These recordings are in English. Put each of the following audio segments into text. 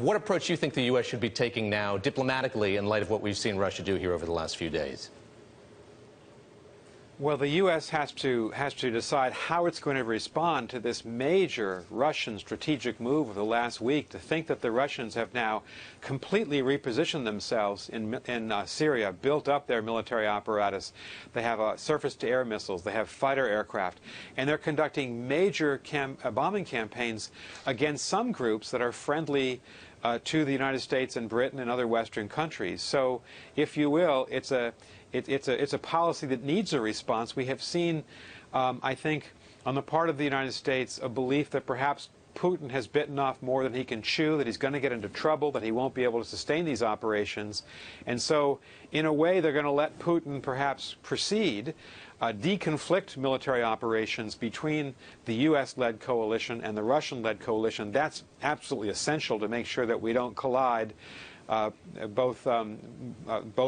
what approach you think the U.S. should be taking now diplomatically in light of what we've seen Russia do here over the last few days? Well, the U.S. has to decide how it's going to respond to this major Russian strategic move of the last week. To think that the Russians have now completely repositioned themselves in Syria, built up their military apparatus. They have surface-to-air missiles. They have fighter aircraft. And they're conducting major bombing campaigns against some groups that are friendly to the United States and Britain and other Western countries. So, if you will, it's a policy that needs a response. We have seen, I think, on the part of the United States, a belief that perhaps Putin has bitten off more than he can chew, that he's going to get into trouble, that he won't be able to sustain these operations. And so, in a way, they're going to let Putin perhaps proceed, deconflict military operations between the U.S.-led coalition and the Russian-led coalition. That's absolutely essential to make sure that we don't collide both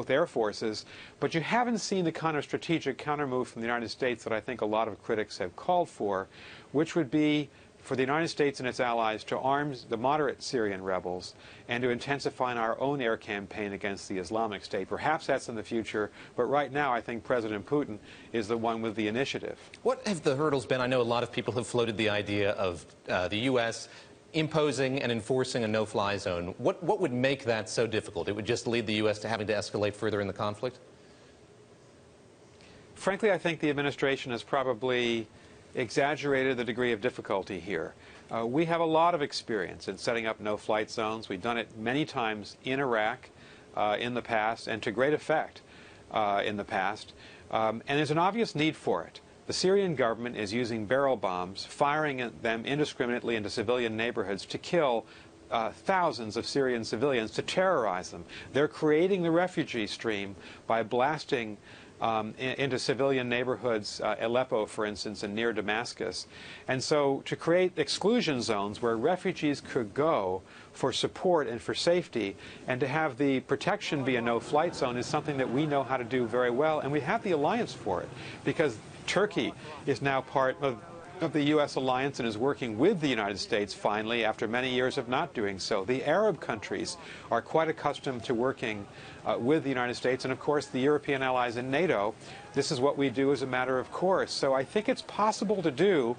air forces. But you haven't seen the kind of strategic countermove from the United States that I think a lot of critics have called for, which would be for the United States and its allies to arm the moderate Syrian rebels and to intensify our own air campaign against the Islamic State. Perhaps that's in the future, but right now I think President Putin is the one with the initiative. What have the hurdles been? I know a lot of people have floated the idea of the U.S. imposing and enforcing a no-fly zone. What would make that so difficult? It would just lead the U.S. to having to escalate further in the conflict? Frankly, I think the administration has probably exaggerated the degree of difficulty here. We have a lot of experience in setting up no-flight zones. We've done it many times in Iraq in the past, and to great effect in the past. And there's an obvious need for it. The Syrian government is using barrel bombs, firing them indiscriminately into civilian neighborhoods to kill thousands of Syrian civilians, to terrorize them. They're creating the refugee stream by blasting into civilian neighborhoods, Aleppo, for instance, and near Damascus. And so to create exclusion zones where refugees could go for support and for safety, and to have the protection be a no-flight zone is something that we know how to do very well, and we have the alliance for it, because Turkey is now part of the U.S. alliance and is working with the United States, finally, after many years of not doing so. The Arab countries are quite accustomed to working with the United States, and of course the European allies in NATO. This is what we do as a matter of course. So I think it's possible to do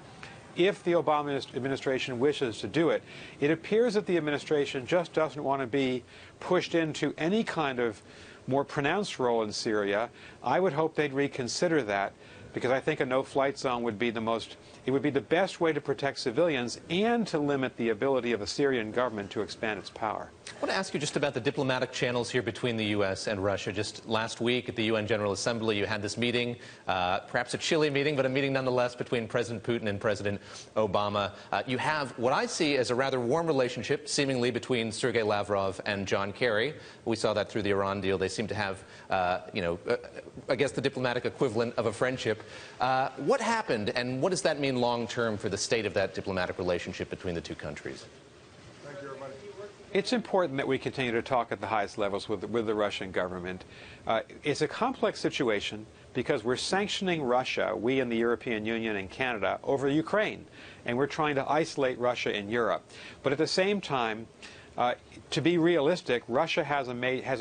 if the Obama administration wishes to do it. It appears that the administration just doesn't want to be pushed into any kind of more pronounced role in Syria. I would hope they'd reconsider that, because I think a no-flight zone would be the best way to protect civilians and to limit the ability of the Syrian government to expand its power. I want to ask you just about the diplomatic channels here between the U.S. and Russia. Just last week at the UN General Assembly, you had this meeting, perhaps a chilly meeting, but a meeting nonetheless between President Putin and President Obama. You have what I see as a rather warm relationship, seemingly, between Sergei Lavrov and John Kerry. We saw that through the Iran deal. They seem to have, I guess, the diplomatic equivalent of a friendship. What happened, and what does that mean long-term for the state of that diplomatic relationship between the two countries? Thank you, everybody. It's important that we continue to talk at the highest levels with the Russian government. It's a complex situation because we're sanctioning Russia, we in the European Union and Canada, over Ukraine, and we're trying to isolate Russia in Europe. But at the same time, to be realistic, Russia has a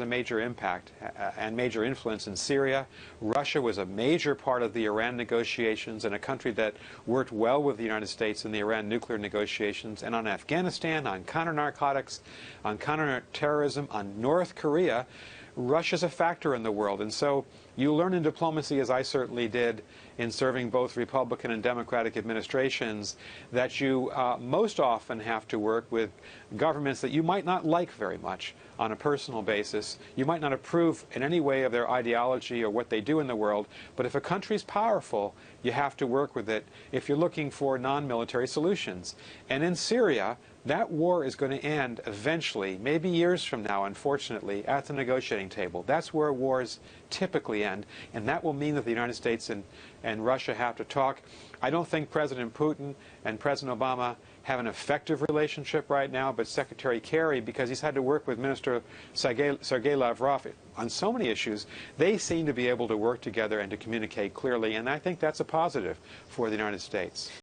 major impact and major influence in Syria. Russia was a major part of the Iran negotiations, and a country that worked well with the United States in the Iran nuclear negotiations, and on Afghanistan, on counter-narcotics, on counter-terrorism, on North Korea. Russia's a factor in the world, and so you learn in diplomacy, as I certainly did in serving both Republican and Democratic administrations, that you most often have to work with governments that you might not like very much on a personal basis. You might not approve in any way of their ideology or what they do in the world, but if a country's powerful, you have to work with it if you're looking for non-military solutions. And in Syria, that war is going to end eventually, maybe years from now, unfortunately, at the negotiating table. That's where wars typically end, and that will mean that the United States and Russia have to talk. I don't think President Putin and President Obama have an effective relationship right now, but Secretary Kerry, because he's had to work with Minister Sergei Lavrov on so many issues, they seem to be able to work together and to communicate clearly, and I think that's a positive for the United States.